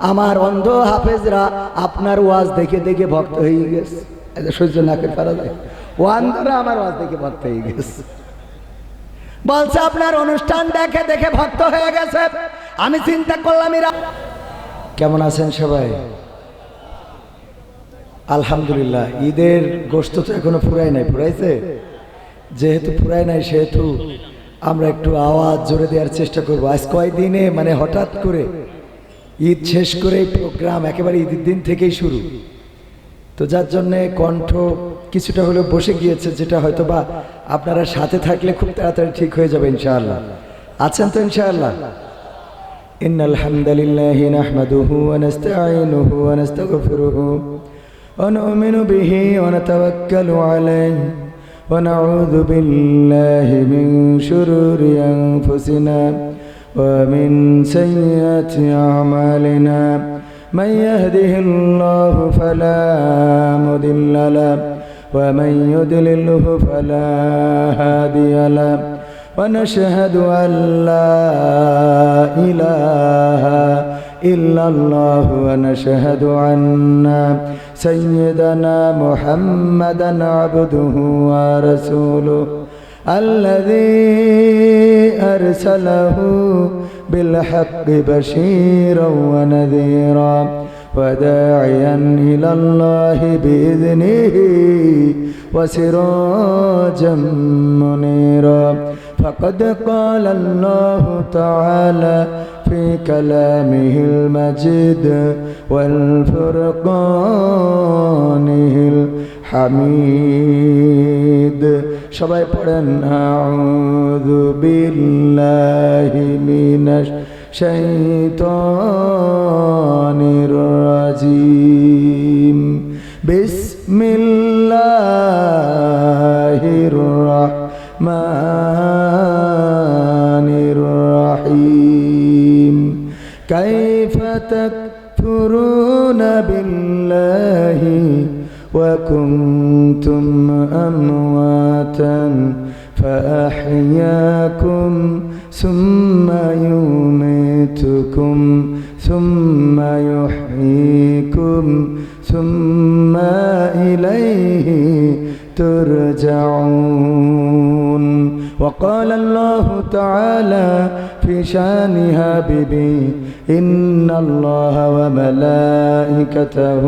আমার অন্ধ হাফেজরা আপনার ওয়াজ দেখে দেখে ভক্ত হয়ে গেছে। সহ্য না করে পারা যায়, ও অন্ধরা আমার ওয়াজ দেখে ভক্ত হয়ে গেছে। বলছে আপনার অনুষ্ঠান দেখে দেখে ভক্ত হয়ে গেছে। আমি চিন্তা করলাম এরা কেমন আছেন সবাই? আলহামদুলিল্লাহ। ঈদের গোশত তো এখনো ফুরাই নাই, ফুরাইছে? যেহেতু ফুরাই নাই সেহেতু আমরা একটু আওয়াজ জোরে দেওয়ার চেষ্টা করবো। আজ কয়দিনে মানে হঠাৎ করে ঈদ শেষ করে প্রোগ্রাম একেবারে ঈদের দিন থেকেই শুরু, তো যার জন্যে কণ্ঠ কিছুটা হলেও বসে গিয়েছে, যেটা হয়তো বা আপনারা সাথে থাকলে খুব তাড়াতাড়ি ঠিক হয়ে যাবে ইনশাআল্লাহ। আছেন তো ইনশাআল্লাহ? ইন্নাল হামদালিল্লাহি নাহমাদুহু ওয়া নাস্তাঈনুহু ওয়া নাস্তাগফিরুহু ওয়া নু'মিনু বিহি ওয়া নাতাওয়াক্কালু আলাইহি ওয়া নাউযু বিল্লাহি মিন শুরুরি আনফুসিনা ওয়া মিন সাইয়্যাতি আ'মালিনা من يهده الله فلا مضل له ومن يضلله فلا هادي له ونشهد أن لا إله إلا الله ونشهد أن سيدنا محمدا عبده ورسوله الذي أرسله بالحق بشيرا ونذيرا وداعيا إلى الله بإذنه وسراجا منيرا فقد قال الله تعالى في كلامه المجيد والفرقانه الحميد সবাই পড়েন আউযু বিল্লাহি মিনাশ শাইতানির রাজিম বিসমিল্লাহির রাহমানির রাহিম কাইফা তাকফুরুনা বিল্লাহি وكنتم أمواتا فأحياكم ثم يميتكم ثم يحييكم ثم إليه ترجعون وقال الله تعالى في شان حبيبي إن الله وملائكته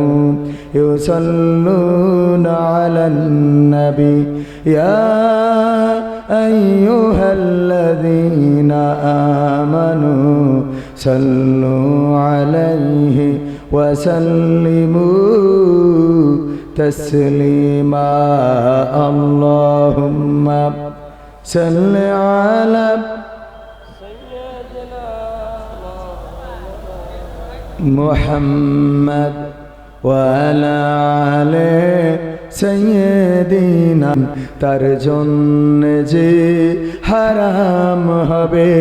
يصلون على النبي يا أيها الذين آمنوا صلوا عليه وسلموا تسليما اللهم صل على محمد وعلى آل سيدنا তার জন্য যে হারাম হবে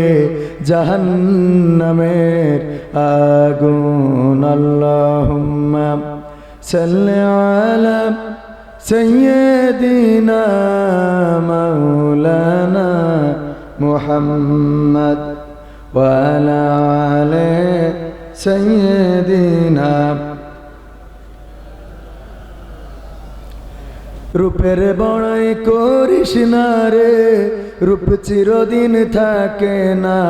জাহান্নামের আগুন আল্লাহুম্মা সাল্লি আলা سيدنا مولانا محمد وعلى آل سيدنا রূপের বড়াই করিস না রে, রূপ চিরদিন থাকে না।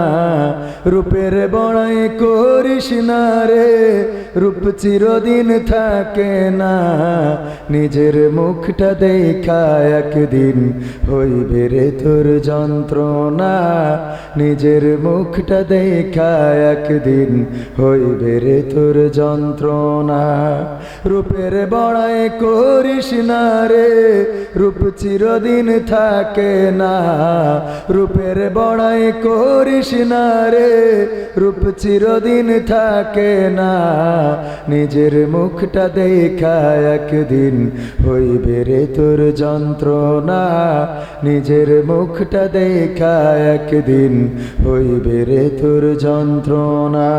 রূপের বড়াই করিস না রে, রূপ চিরদিন থাকে না। নিজের মুখটা দেখা একদিন হইবে রে তোর যন্ত্রণা। নিজের মুখটা দেখা একদিন হইবে রে তোর যন্ত্রণা। রূপের বড়াই করিস না রে, রূপ চিরদিন থাকে না। রূপের বড়াই করিস না রে, রূপ চিরদিন থাকে না। নিজের মুখটা দেখা একদিন হইবে রে তোর যন্ত্রণা। নিজের মুখটা দেখা একদিন হইবে রে তোর যন্ত্রণা।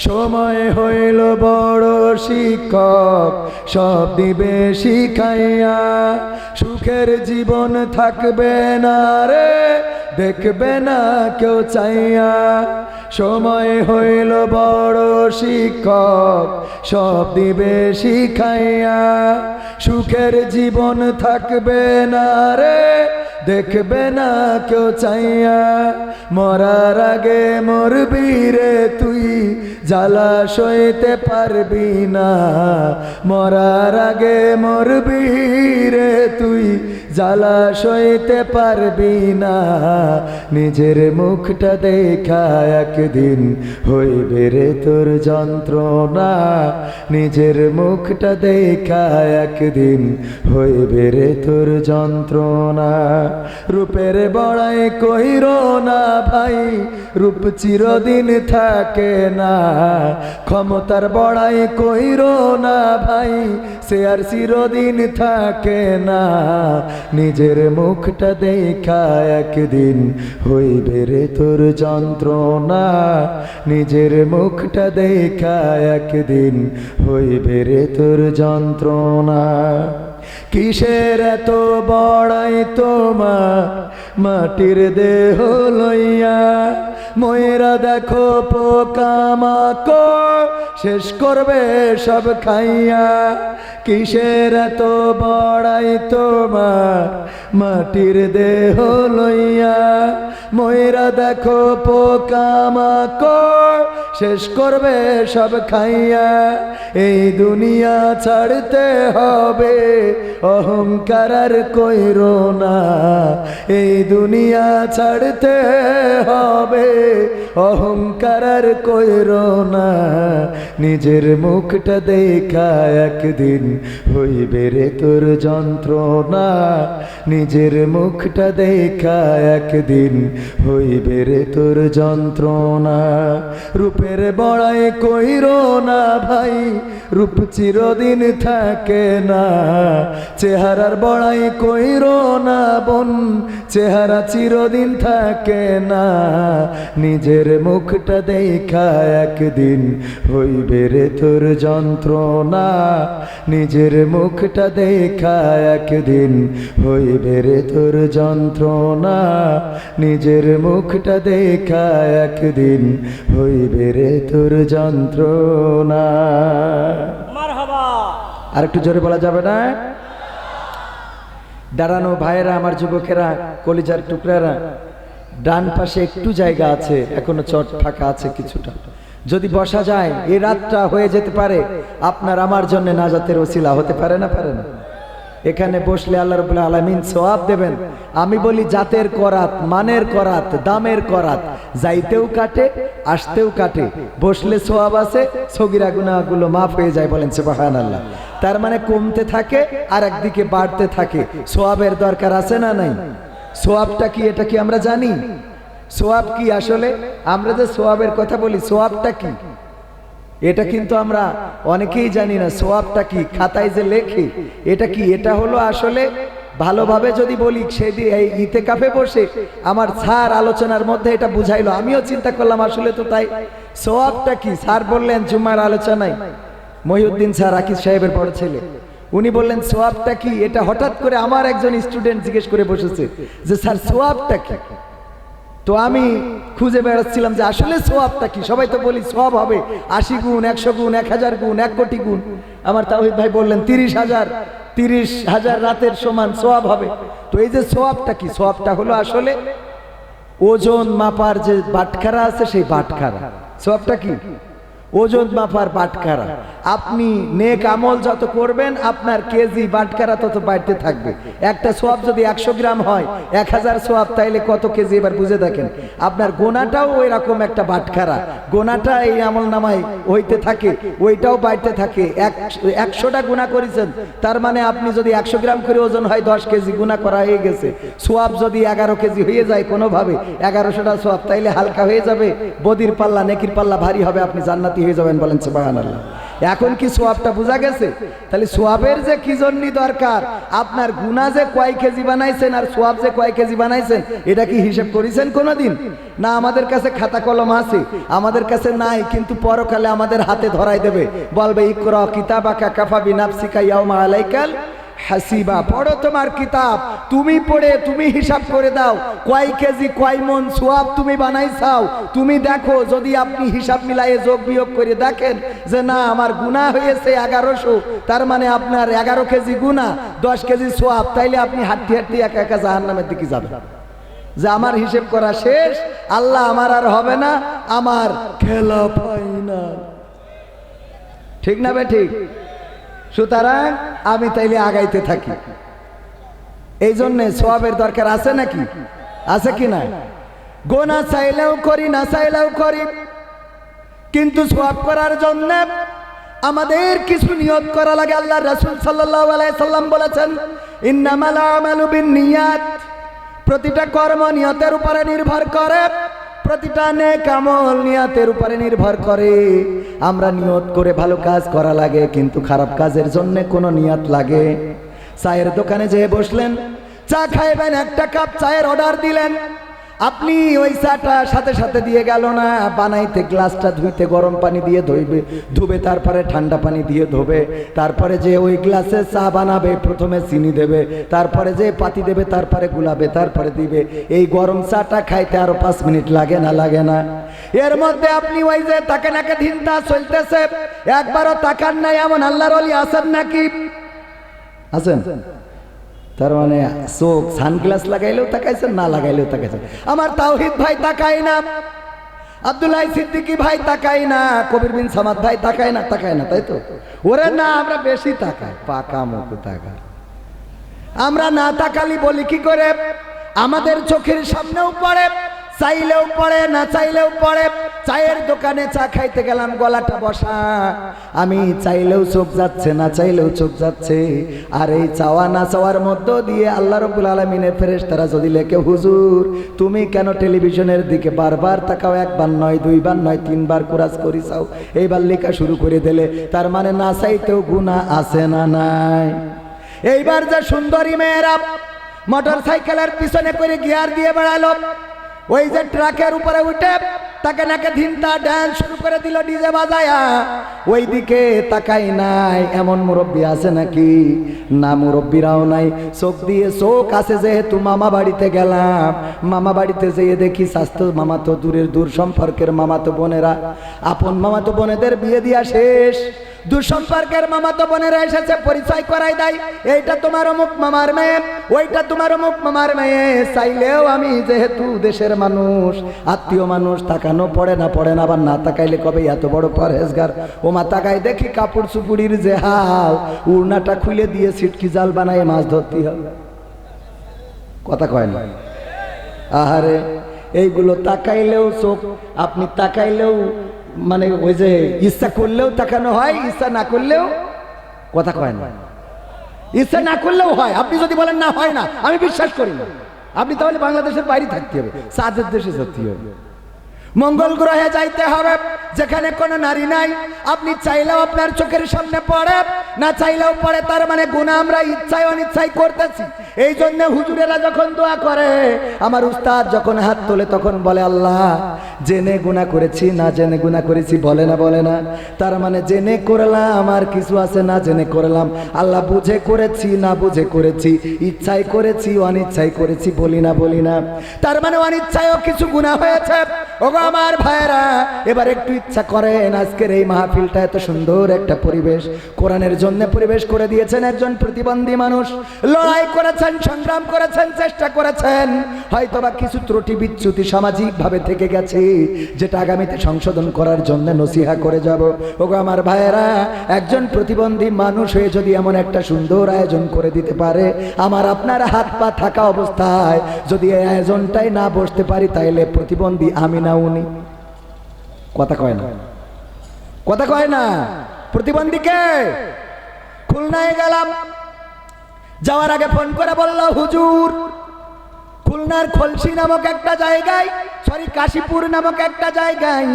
সময় হইল বড় শিক্ষক, সব দিবে শিখাইয়া। সুখের জীবন থাকবে না রে, দেখবে না কেউ চাইয়া। সময় হইল বড় শিক্ষক, সব দিবে শিখাইয়া। সুখের জীবন থাকবে না রে, দেখবে না কেউ চাইয়া। মরার আগে মরবি রে তুই, জ্বালা সইতে পারবি না। মরার আগে মরবি রে তুই, জ্বালা সইতে পারবি না। নিজের মুখটা দেখা একদিন হইবে রে তোর যন্ত্রণা। নিজের মুখটা দেখা একদিন হইবে রে তোর যন্ত্রণা। রূপের বড়াই কইরো না ভাই, রূপ চিরদিন থাকে না। ক্ষমতার বড়াই কইরো না ভাই, সে আর চিরদিন থাকে না। নিজের মুখটা দেখা একদিন হইবে রে তোর যন্ত্রণা। নিজের মুখটা দেখা একদিন হইবে রে তোর যন্ত্রণা। কিসের এত বড়াই তোমার মাটির দেহ লইয়া? ময়রা দেখো পোকামাকড় শেষ করবে সব খাইয়া। কিসের এত বড়াই তোমার মাটির দেহ লইয়া? ময়রা দেখো পোকামাকড় শেষ করবে সব খাইয়া। এই দুনিয়া ছাড়তে হবে, অহংকার আর কইরো না। এই দুনিয়া ছাড়তে হবে, অহংকার আর কইরো না। নিজের মুখটা দেখা একদিন হইবে রে তোর যন্ত্রণা। নিজের মুখটা দেখা একদিন হইবে রে তোর যন্ত্রণা। রূপের বড়াই কইরো না ভাই, রূপ চিরদিন থাকে না। চেহারার বড়াই কইরো না বোন, চেহারা চিরদিন থাকে না। নিজের মুখটা দেখা একদিন হইবে রে তোর যন্ত্রণা। নিজের মুখটা দেখা একদিন হইবে রে তোর যন্ত্রণা। নিজের মুখটা দেখা একদিন হইবে রে তোর যন্ত্রণা। মারহাবা। আর একটু জোরে বলা যাবে না? দাঁড়ানো ভাইয়েরা, আমার যুবকেরা, কলিজার টুকরারা, ডান পাশে একটু জায়গা আছে, এখনো চট ফাঁকা আছে কিছুটা। যদি বসা যায়, এই রাতটা হয়ে যেতে পারে আপনার আমার জন্য নাজাতের ওসিলা হতে পারে না? পারে না? এখানে বসলে আল্লাহ রাব্বুল আলামিন সওয়াব দেবেন। আমি বলি জাতের করাত, মানের করাত, দামের করাত, যাইতেও কাটে আসতেও কাটে। বসলে সওয়াব আছে, সগীরা গুনাহগুলো মাফ হয়ে যায়। বলেন সুবহানাল্লাহ। তার মানে কমতে থাকে আর একদিকে বাড়তে থাকে। সওয়াবের দরকার আছে না নাই? সওয়াবটা কি, এটা কি আমরা জানি? সওয়াব কি আসলে? আমরা যে সওয়াবের কথা বলি, সওয়াবটা কি এটা কিন্তু আমরা অনেকেই জানি না। সওয়াবটা কি খাতায় যে লেখে, এটা কি? এটা হলো আসলে ভালোভাবে যদি বলি, সেদিন এই ইতেকাফে বসে আমার স্যার আলোচনার মধ্যে এটা বুঝাইলো, আমিও চিন্তা করলাম আসলে তো তাই। সওয়াবটা কি? স্যার বললেন জুমার আলোচনায়, মহিউদ্দিন স্যার আকিজ সাহেবের বড় ছেলে, উনি বললেন সওয়াবটা কি। এটা হঠাৎ করে আমার একজন স্টুডেন্ট জিজ্ঞেস করে বসেছে যে স্যার সওয়াবটা কি। তো আমি খুঁজে বেড়াচ্ছিলাম যে আসলে সওয়াবটা কি। সবাই তো বলি সওয়াব হবে 80 গুণ, 100 গুণ, 1000 গুণ, 1 কোটি গুণ। আমার তাওহীদ ভাই বললেন 30,000 রাতের সমান সওয়াব হবে। তো এই যে সওয়াবটা কি? সওয়াবটা হলো আসলে ওজন মাপার যে বাটখারা আছে, সেই বাটখারা। সওয়াবটা কি? ওজন মাপার বাটখারা। আপনি নেক আমল যত করবেন, আপনার কেজি বাটখারা তত বাড়তে থাকবে। একটা সোয়াব যদি 100 গ্রাম হয়, 1000 সোয়াব, তাইলে কত কেজি? এবার বুঝে দেখেন। আপনার গোনাটাও ওই রকম একটা বাটখারা, গোনাটা এই আমল নামায় হইতে থাকে, ওইটাও বাড়তে থাকে। 100টা গুনাহ করেছেন, তার মানে আপনি যদি 100 গ্রাম করে ওজন হয়, 10 কেজি গুনাহ করা হয়ে গেছে। সোয়াব যদি 11 কেজি হয়ে যায় কোনোভাবে, 1100টা সোয়াব, তাইলে হালকা হয়ে যাবে। বদির পাল্লা, নেকির পাল্লা ভারী হবে, আপনি জান্নাতি হয়ে যাবেন। বলেন সুবহানাল্লাহ। এখন কি সোয়াবটা বোঝা গেছে? তাহলে সোয়াবের যে কি জন্য দরকার, আপনার গুনাহ যে কয় কেজি বানাইছেন আর সোয়াব যে কয় কেজি বানাইছেন, এটা কি হিসাব করেছেন কোনোদিন? না, আমাদের কাছে খাতা কলম আছে, আমাদের কাছে নাই, কিন্তু পরকালে আমাদের হাতে ধরাই দেবে, বলবে ইকরা কিতাবাকা কাফা বিনাফসিকা ইয়াউমা আলাইকাল হাসিবা, পড়ো তোমার কিতাব, তুমি পড়ে তুমি হিসাব করে দাও কয় কেজি কয় মন সোয়াব তুমি বানাইছাও। তুমি দেখো যদি আপনি হিসাব মিলায়ে যোগ বিয়োগ করে দেখেন যে না আমার গুনাহ হয়েছে 1100, তার মানে আপনার 11 কেজি গুনাহ 10 কেজি সোয়াব, তাইলে আপনি হাঁটতে হাঁটতে একা একা জাহান্নামের দিকে যাবেন যে আমার হিসেব করা শেষ, আল্লাহ আমার আর হবে না, আমার খেলা ফাইনাল। ঠিক না বে ঠিক? সুতরাং আমি তাইলে আগাইতে থাকি। এই জন্য সোয়াবের দরকার আছে নাকি? আছে কি না? গোনা চাইলেও করি না চাইলেও করি, কিন্তু সোয়াব করার জন্য আমাদের কিছু নিয়ত করা লাগে। আল্লাহ রাসূল সাল্লাল্লাহু আলাইহি সাল্লাম বলেছেন ইন্নামাল আমালু বিন্নিয়াত, প্রতিটা কর্ম নিয়তের উপরে নির্ভর করে, প্রতিটা নেক আমল নিয়তের উপরে নির্ভর করে। আমরা নিয়ত করে ভালো কাজ করা লাগে, কিন্তু খারাপ কাজের জন্য কোনো নিয়ত লাগে? চায়ের দোকানে যেয়ে বসলেন, চা খাইবেন, একটা কাপ চায়ের অর্ডার দিলেন, আপনি ওই চাটা সাথে সাথে দিয়ে গেল না, বানাইতে গ্লাসটা ধুইতে গরম পানি দিয়ে ধুবে, তারপরে ঠান্ডা পানি দিয়ে ধোবে, তারপরে যে ওই গ্লাসে চা বানাবে প্রথমে চিনি দেবে, তারপরে যে পাতি দেবে, তারপরে গুলাবে, তারপরে দিবে। এই গরম চাটা খাইতে আরো 5 মিনিট লাগে না? লাগে না? এর মধ্যে আপনি ওই যে তাকে নাকে ধিনতা চলতেছে, একবারও তাকান নাই, এমন আল্লাহর ওলি আছেন নাকি? আছেন? তার মানে চোখ সানগ্লাস লাগাইলেও তাকাইছেন, না লাগাইলেও তাকাইছেন। আমার তাওহীদ ভাই তাকাই না, আব্দুল্লাহ সিদ্দিকী ভাই তাকাই না, কবির বিন সামাদ ভাই তাকাই না, তাকাই না, তাই তো? ওরে না, আমরা বেশি তাকাই, পাকা মুখ তাকাই। আমরা না তাকালি বলি কি করে? আমাদের চোখের সামনেও পড়ে, চাইলেও পড়ে, না চাইলেও পড়ে। চায়ের দোকানে চা খাইতে গেলাম, গলাটা বসা, আমি চাইলেও চোখ যাচ্ছে, না চাইলেও চোখ যাচ্ছে। আর এই চাওয়া না চাওয়ার মধ্য দিয়ে আল্লাহ রাব্বুল আলামিনের ফেরেশতারা যদি লেখে হুজুর তুমি কেন টেলিভিশনের দিকে বারবার তাকাও, একবার নয়, দুইবার নয়, 3 বার কুরাজ করি চাও, এইবার লেখা শুরু করে দিলে, তার মানে না চাইতেও গুনাহ আছে না নাই? এইবার যে সুন্দরী মেয়েরা মোটর সাইকেলের পিছনে করে গিয়ার দিয়ে বেড়ালো, ওই যে ট্রাকের উপরে উঠে তাকে নাকে ধিনতা ডান্স শুরু করে দিল ডিজে বাজায়া, ওই দিকে তাকাই নাই, এমন মুরব্বী আছে নাকি? না, মুরব্বীরাও নাই। চোখ দিয়ে চোখ আছে, যেহেতু মামা বাড়িতে গেলাম, মামা বাড়িতে যেয়ে দেখি স্বাস্থ্য মামা তো দূরের দূর সম্পর্কের মামাতো বোনেরা, আপন মামাতো বোনেদের বিয়ে দিয়া শেষ, দূর সম্পর্কের মামাতো বোনেরা এসেছে, পরিচয় করাই দেয়, এইটা তোমার অমুক মামার মেয়ে, ওইটা তোমার অমুক মামার মেয়ে। চাইলেও আমি যেহেতু দেশের মানুষ, আত্মীয় মানুষ, তাকানো পড়ে না, পড়ে না। আবার না তাকাইলে কবে এত বড় পরহেজগার? ও মা তাকাই দেখি কাপড় চুপুরির যে হাল, উড়নাটা খুলে দিয়ে সিটকি জাল বানায় মাছ ধরতে হবে। কথা কয় না? আহারে, এইগুলো তাকাইলেও চোখ, আপনি তাকাইলেও মানে ওই যে ইচ্ছা করলেও তাকানো হয়, ইচ্ছা না করলেও, কথা কয় না, ইচ্ছা না করলেও হয়। আপনি যদি বলেন না হয় না, আমি বিশ্বাস করি না, আপনি তাহলে বাংলাদেশের বাইরে থাকতে হবে, চাঁদের দেশে যেতে হবে, মঙ্গল গ্রহে যাইতে হবে, যেখানে কোনো নারী নাই। আপনি চাইলেও আপনার চোখের সামনে পড়ে, না চাইলেও পড়ে, তার মানে গুনাহ আমরা ইচ্ছায় অনিচ্ছায় করতেছি। এই জন্য হুজুরেরা যখন দোয়া করে, আমার উস্তাদ যখন হাত তোলে, তখন বলে আল্লাহ জেনে গুনাহ করেছি, না জেনে গুনাহ করেছি, বলে না? বলে না? তার মানে জেনে করলাম, আমার কিছু আছে না জেনে করলাম, আল্লাহ বুঝে করেছি, না বুঝে করেছি, ইচ্ছায় করেছি, অনিচ্ছায় করেছি, বলি না? বলি না? তার মানে অনিচ্ছায়ও কিছু গুনাহ হয়েছে। ওগো আমার ভাইরা, এবার একটু ইচ্ছা করেন, আজকের এই মাহফিলটা এত সুন্দর একটা পরিবেশ কোরআনের জন্য পরিবেশ করে দিয়েছেন একজন প্রতিবন্ধী মানুষ, লড়াই করেছেন, সংগ্রাম করেছেন, চেষ্টা করেছেন, হয়তোবা কিছু ত্রুটি বিচ্যুতি সামাজিক ভাবে থেকে গেছে, যেটা আগামীতে সংশোধন করার জন্য নসিহা করে যাব। ওগো আমার ভাইরা, একজন প্রতিবন্ধী মানুষ হয়ে যদি এমন একটা সুন্দর আয়োজন করে দিতে পারে, আমার আপনার হাত পা থাকা অবস্থায় যদি এই আয়োজনটাই না বসতে পারি, তাইলে প্রতিবন্ধী আমি না উনি? কথা কয় না? কথা কয় না? প্রতিবন্ধীকে খুলনায় গেলাম, যাওয়ার আগে ফোন করে বলল হুজুর খুলনার খলসি নামক একটা জায়গায়, সরি কাশীপুর নামক একটা জায়গায়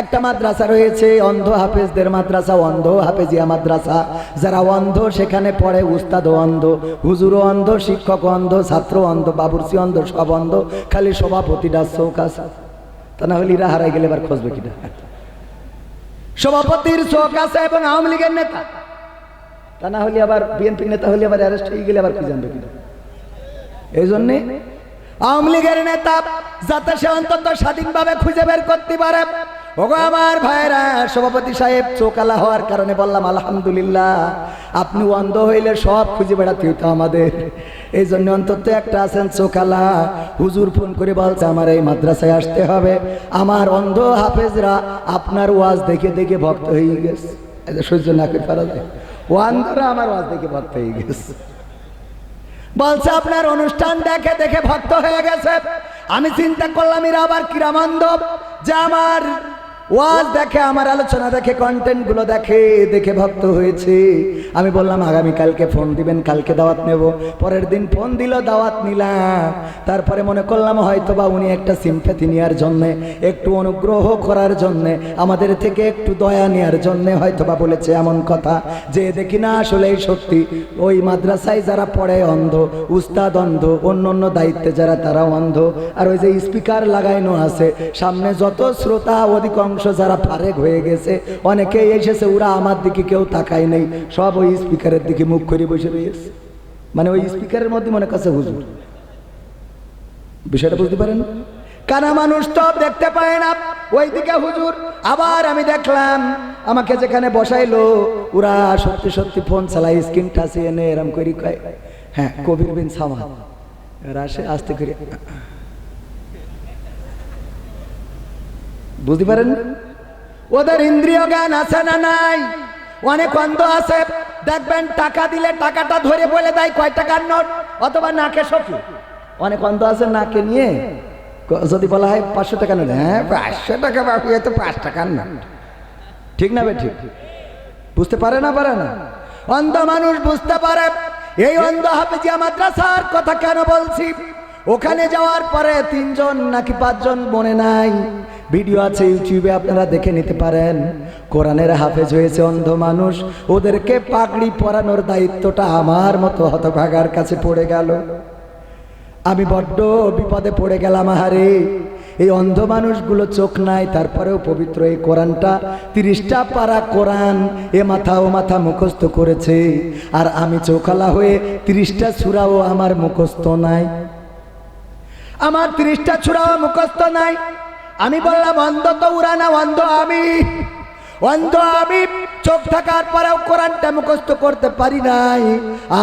একটা মাদ্রাসা রয়েছে, অন্ধ হাফেজদের মাদ্রাসা, অন্ধ হাফেজিয়া মাদ্রাসা। যারা অন্ধ সেখানে পড়ে, উস্তাদও অন্ধ, হুজুরও অন্ধ, শিক্ষক অন্ধ, ছাত্র অন্ধ, বাবুর্চি অন্ধ, সব অন্ধ, খালি সভাপতিটা চোখ আছে। তা না হলে এরা হারাই গেলে এবার খুঁজবে কিনা? সভাপতির চোখ আছে এবং আওয়ামী লীগের নেতা তা না হলে আবার বিএনপি নেতা হলে আবার অ্যারেস্ট হয়ে গেলে আবার কি জানবে কিনা। এই জন্যে আওয়ামী লীগের নেতা যাতে সে অন্তত স্বাধীনভাবে খুঁজে বের করতে পারে। ওগো আমার ভাইরা, সভাপতি সাহেব চোকালা হওয়ার কারণে বললাম আলহামদুলিল্লাহ, আপনি অন্ধ হইলে সব খুঁজে বেড়াতে হইতো আমাদের। এই জন্য অন্তত একটা আছেন চোকালা। হুজুর ফোন করে বলছে আমার এই মাদ্রাসায় আসতে হবে। আমার অন্ধ হাফেজরা আপনার ওয়াজ দেখে দেখে ভক্ত হয়ে গেছে। সহ্য না করে পারা যায়, ও অন্ধরা আমার ওয়াজ দেখে ভক্ত হয়ে গেছে। বলছে আপনার অনুষ্ঠান দেখে দেখে ভক্ত হয়ে গেছে। আমি চিন্তা করলাম এরা আবার কিরামন্দ যে আমার ওয়াজ দেখে, আমার আলোচনা দেখে, কন্টেন্ট গুলো দেখে দেখে ভক্ত হয়েছে। আমি বললাম আগামীকালকে ফোন দিবেন, কালকে দাওয়াত নেব। পরের দিন ফোন দিল, দাওয়াত নিলাম। তারপরে মনে করলাম হয়তো বা উনি একটা সিম্প্যাথি নেওয়ার জন্যে, একটু অনুগ্রহ করার জন্যে, আমাদের থেকে একটু দয়া নেওয়ার জন্যে হয়তো বা বলেছে এমন কথা যে দেখি না আসলেই সত্যি ওই মাদ্রাসায় যারা পড়ে অন্ধ, উস্তাদ অন্ধ, অন্য অন্য দায়িত্বে যারা তারাও অন্ধ। আর ওই যে স্পিকার লাগাইনো আছে সামনে, যত শ্রোতা অধিকাংশ যারা ফারেক হয়ে গেছে, অনেকেই এসেছে, ওরা আমার দিকে কেউ তাকায় নেই, সব ওই স্পিকারের দিকে মুখ করে বসে রয়েছে। মানে ওই স্পিকারের মধ্যে মনে কাছে হুজুর। বিষয়টা বুঝতে পারেন? কানা মানুষ তো দেখতে পায় না, ওইদিকে হুজুর। আবার আমি দেখলাম আমাকে যেখানে বসাইলো ওরা সত্যি সত্যি ফোন চালাই, স্ক্রিন টাচে এনে এরম করি কয় হ্যাঁ কবির বিন সামাদ। এরা আসে আস্তে করে, বুঝতে পারেন? ওদের ইন্দ্রিয় জ্ঞান আছে না নাই? অনেক অন্ধ আছে, দেখবেন টাকা দিলে টাকাটা ধরে বলে দেয় কয় টাকার নোট, অথবা নাকে সখী। অনেক অন্ধ আছে, নাকে নিয়ে যদি বলা হয় 500 টাকা নোট, হ্যাঁ 500 টাকা বাবু, এ তো 5 টাকার নোট। ঠিক না বে ঠিক? বুঝতে পারে না, পারে না? অন্ধ মানুষ বুঝতে পারে। এই অন্ধ হাফেজিয়া মাদ্রাসার কথা কেন বলছি? ওখানে যাওয়ার পরে 3 জন নাকি 5 জন মনে নাই, ভিডিও আছে ইউটিউবে, আপনারা দেখে নিতে পারেন। কোরআনের হাফেজ হয়েছে অন্ধ মানুষ, ওদেরকে পাগড়ি পরানোর দায়িত্বটা আমার মতো হতভাগার কাছে পড়ে গেল। আমি বড্ড বিপদে পড়ে গেলাম। আহারে, এই অন্ধ মানুষগুলো চোখ নাই, তারপরেও পবিত্র এই কোরআনটা 30টা পারা কোরআন এ মাথা ও মাথা মুখস্থ করেছে। আর আমি চোখালা হয়ে 30টা সূরাও আমার মুখস্থ নাই। আমার 30টা সূরাও মুখস্থ নাই। আমি বললাম অন্ধ তো ওরা না, অন্ধ আমি। অন্ধ আমি, চোখ থাকার পরেও কোরআনটা মুখস্থ করতে পারি নাই।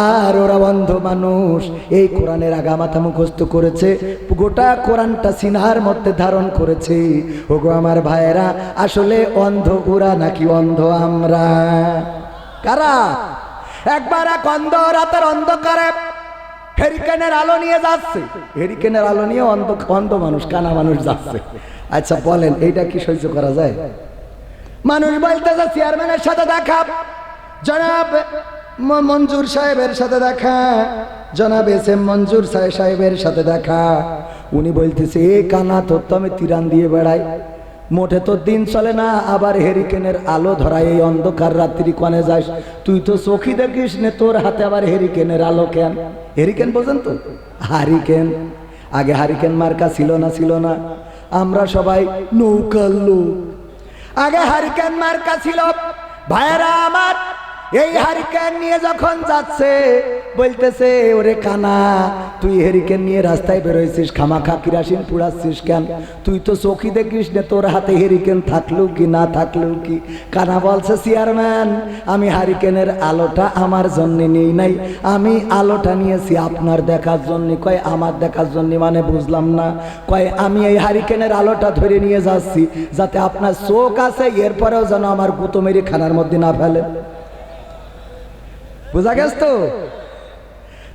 আর ওরা অন্ধ মানুষ, এই কোরআনের আগামাথা মুখস্থ করেছে, গোটা কোরআনটা সিনহার মধ্যে ধারণ করেছে। ওগো আমার ভাইয়েরা, আসলে অন্ধ ওরা নাকি অন্ধ আমরা? কারা? একবার এক অন্ধ রাতের অন্ধকারে হেরিকেনের আলো নিয়ে যাচ্ছে, হেরিকেনের আলো নিয়ে অন্ধ মানুষ, কানা মানুষ যাচ্ছে। আচ্ছা বলেন, এইটা কি সহ্য করা যায়? মানুষ বলতেছে চেয়ারম্যানের সাথে দেখা, জনাব মঞ্জুর সাহেবের সাথে দেখা, জনাব এস এম মঞ্জুর সাহেবের সাথে দেখা। উনি বলতেছে এ কানা, তোর তো আমি তিরান দিয়ে বেড়াই, মোটে তো দিন চলে না, আবার হেরিকেনের আলো ধরায় এই অন্ধকার রাত্রি কনে যাস? তুই তো চোখই দেখিস নে, তোর হাতে আবার হেরিকেনের আলো কেন? হেরিকেন বোঝেন তো? হারিকেন। আগে হারিকেন মার্কা ছিল না, ছিল না? আমরা সবাই নৌকার লোক। আগে হারিকেন মার্কা ছিল। ভাইয়েরা আমার, এই হারিকেন নিয়ে যখন যাচ্ছে বলতেছে ওরে কানা, তুই হেরিকেন নিয়ে রাস্তায় বেরোইছিস, খামাখা কিরাসিন পুড়াচ্ছিস কেন? তুই তো চোখই দেখিস না, তোর হাতে হেরিকেন থাকলেও কি না থাকলেও কি? কানা বলছে চেয়ারম্যান, আমি হারিকেনের আলোটা আমার জন্য নেই নাই, আমি আলোটা নিয়েছি আপনার দেখার জন্য। কয় আমার দেখার জন্য মানে বুঝলাম না। কয় আমি এই হারিকেনের আলোটা ধরে নিয়ে যাচ্ছি যাতে আপনার চোখ আছে, এরপরেও যেন আমার গুতো মেরে খানার মধ্যে না ফেলে। বুঝা গেছ তো?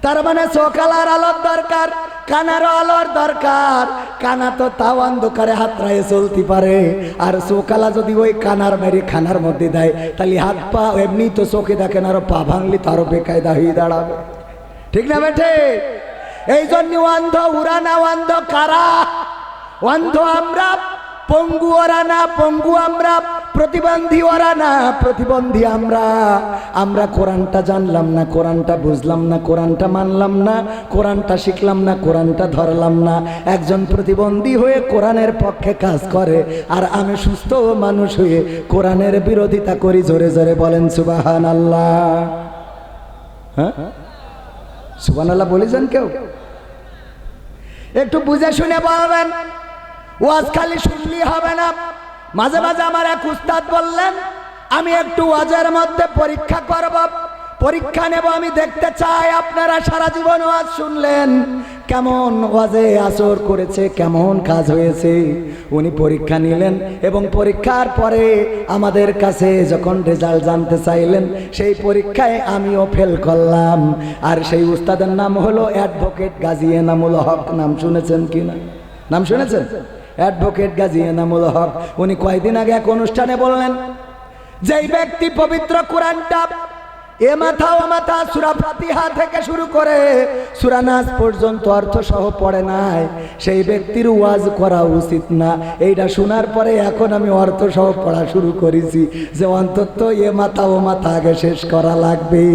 তার মানে চোখালার আলোর দরকার, কানারও আলোর দরকার। কানা তো তাও অন্ধকারে হাত রায়ে চলতে পারে, আর চোখালা যদি ওই কানার মেরে খানার মধ্যে দেয় তাহলে হাত পা এমনি তো চোখে দেখেন, আরো পা ভাঙলি তারও বেকায়দা হয়ে দাঁড়াবে। ঠিক না বেঠে? এই জন্য অন্ধ উড়া না, অন্ধ কারা? অন্ধ আমরা, পঙ্গু ওরা না, পঙ্গু আমরা, প্রতিবন্ধী ওরা না, প্রতিবন্ধী আমরা। আমরা কোরআনটা জানলাম না, কোরআনটা বুঝলাম না, কোরআনটা মানলাম না, কোরআনটা শিখলাম না, কোরআনটা ধরলাম না। একজন প্রতিবন্ধী হয়ে কোরআনের পক্ষে কাজ করে, আর আমি সুস্থ মানুষ হয়ে কোরআনের বিরোধিতা করি। জোরে জোরে বলেন সুবহানাল্লাহ। হ্যাঁ, সুবহানাল্লাহ বলেছেন কেউ? একটু বুঝে শুনে বলবেন, ওয়াজ খালি শুনলেই হবে না। মাঝে মাঝে আমার এক উস্তাদ বললেন, আমি একটু ওয়াজের মধ্যে পরীক্ষা করব, পরীক্ষা নেব, আমি দেখতে চাই আপনারা সারা জীবন ওয়াজ শুনলেন, কেমন ওয়াজে আসর করেছে, কেমন কাজ হয়েছে। উনি পরীক্ষা নিলেন এবং পরীক্ষার পরে আমাদের কাছে যখন রেজাল্ট জানতে চাইলেন, সেই পরীক্ষায় আমিও ফেল করলাম। আর সেই উস্তাদের নাম হলো অ্যাডভোকেট গাজী এনামুল হক। নাম শুনেছেন কি না? নাম শুনেছেন? অ্যাডভোকেট গাজী এনামুল হক। উনি কয়েকদিন আগে এক অনুষ্ঠানে বললেন, যেই ব্যক্তি পবিত্র কোরআনটা এ মাথা ও মাথা সূরা ফাতিহা থেকে শুরু করে সূরা নাস পর্যন্ত অর্থ সহ পড়ে নাই, সেই ব্যক্তির ওয়াজ করা উচিত না। এইটা শোনার পরে এখন আমি অর্থ সহ পড়া শুরু করেছি, যে অন্তত এ মাথা ও মাথা আগে শেষ করা লাগবে।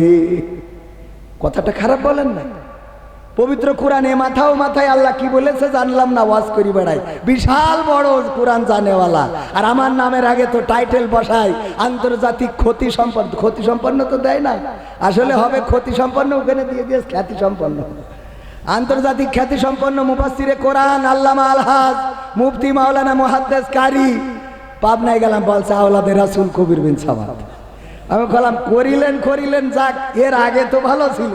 কথাটা খারাপ বলেন না? পবিত্র কোরআনে মাথা ও মাথায় আল্লাহ কি বলেছে জানলাম না, ওয়াজ করি বেড়াই, বিশাল বড় কোরআন জানেওয়ালা। আর আমার নামের আগে তো টাইটেল বসাই আন্তর্জাতিক ক্ষতি সম্পন্ন। ক্ষতি সম্পন্ন তো দেয় না, আসলে হবে ক্ষতি সম্পন্ন, ওখানে দিয়ে দিয়ে খ্যাতি সম্পন্ন। আন্তর্জাতিক খ্যাতি সম্পন্ন মুফাসসিরে কোরআন আল্লামা আলহাজ মুফতি মাওলানা মুহাদ্দিস কারি পাবনায় গেলাম, বলছে আওলাদে রাসূল কবির বিন সামাদ। আমি বললাম করিলেন যাক, এর আগে তো ভালো ছিল,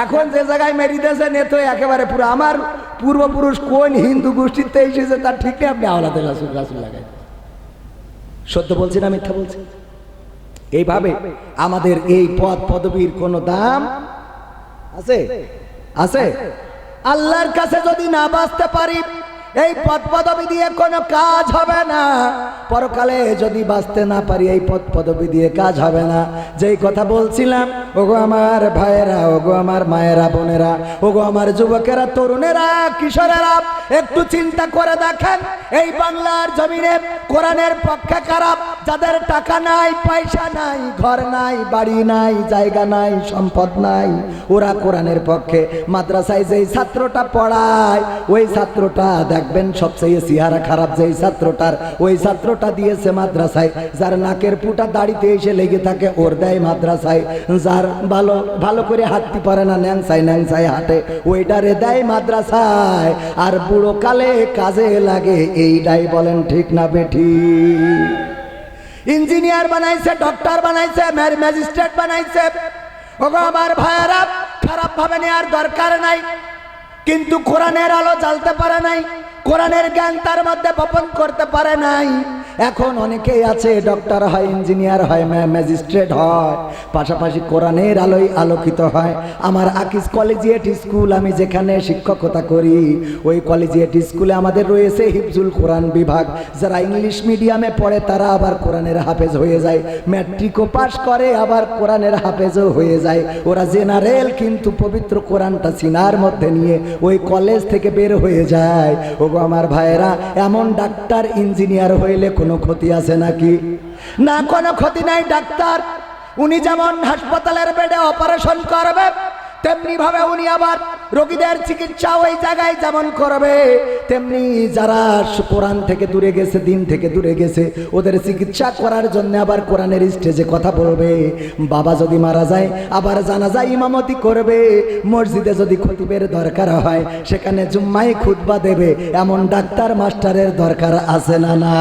এখন যে জায়গায় মেরি দিয়েছেন এ তো একেবারে পুরো আমার পূর্বপুরুষ কোন হিন্দু গোষ্ঠীতে এসেছে তার ঠিক নেই, আপনি আওলাদে রাসূল লাগাই। সত্য বলছি না মিথ্যা বলছি? এইভাবে আমাদের এই পদ পদবীর কোনো দাম আছে? আছে? আল্লাহর কাছে যদি না বাঁচতে পারি, এই পদ পদবী দিয়ে কোনো কাজ হবে না। পরকালে যদি বাঁচতে না পারি, এই পদ পদবী দিয়ে কাজ হবে না। যেই কথা বলছিলাম, ওগো আমার ভাইয়েরা, ওগো আমার মায়েরা, বোনেরা, ওগো আমার যুবকেরা, তরুণেরা, কিশোরেরা, একটু চিন্তা করে দেখেন, এই বাংলার জমিনে কোরআনের পক্ষে খারাপ যাদের টাকা নাই, পয়সা নাই, ঘর নাই, বাড়ি নাই, জায়গা নাই, সম্পদ নাই, ওরা কোরআনের পক্ষে। মাদ্রাসায় যেই ছাত্রটা পড়ায়, ওই ছাত্রটা দেখবেন সবচেয়ে চেহারা খারাপ যেই ছাত্রটার, ওই ছাত্রটা দিয়েছে মাদ্রাসায়। যার নাকের পুটা দাড়িতে এসে লেগে থাকে, ওর দেয় মাদ্রাসায়। যার ভালো ভালো করে হাঁটতে পারে না, ন্যাংসায় হাঁটে, ওইটারে দেয় মাদ্রাসায়। আর বুড়ো কালে কাজে লাগে, এইটাই বলেন ঠিক না বেঠি? ইঞ্জিনিয়ার বানাইছে, ডক্টর বানাইছে, ম্যাজিস্ট্রেট বানাইছে। ওগো আমার ভাইয়েরা, খারাপ ভাবে নেওয়ার দরকার নাই, কিন্তু কোরআনের আলো জ্বালতে পারে নাই, কোরআনের জ্ঞান তার মধ্যে বপন করতে পারে নাই। এখন অনেকেই আছে ডক্টর হয়, ইঞ্জিনিয়ার হয়, ম্যাজিস্ট্রেট হয়, পাশাপাশি কোরআনের আলোয় আলোকিত হয়। আমার আকিজ কলেজিয়েট স্কুল, আমি যেখানে শিক্ষকতা করি, ওই কলেজিয়েট স্কুলে আমাদের রয়েছে হিফজুল কোরআন বিভাগ। যারা ইংলিশ মিডিয়ামে পড়ে তারা আবার কোরআনের হাফেজ হয়ে যায়, ম্যাট্রিকও পাশ করে আবার কোরআনের হাফেজও হয়ে যায়। ওরা জেনারেল, কিন্তু পবিত্র কোরআনটা সিনার মধ্যে নিয়ে ওই কলেজ থেকে বের হয়ে যায়। ওগো আমার ভাইয়েরা, এমন ডাক্তার ইঞ্জিনিয়ার হইলে কোনো ক্ষতি আছে নাকি? না, কোনো ক্ষতি নাই। ডাক্তার উনি যেমন হাসপাতালের বেডে অপারেশন করবে, তেমনি ভাবে উনি আবার রোগীদের চিকিৎসা ওই জায়গায় যেমন করবে, তেমনি যারা কোরআন থেকে দূরে গেছে, দিন থেকে দূরে গেছে, ওদের চিকিৎসা করার জন্য আবার কোরআনের স্টেজে কথা বলবে। বাবা যদি মারা যায়, আবার জানাজায় ইমামতি করবে। মসজিদে যদি খতিবের দরকার হয়, সেখানে জুম্মায় খুতবা দেবে। এমন ডাক্তার মাস্টারের দরকার আছে না? না।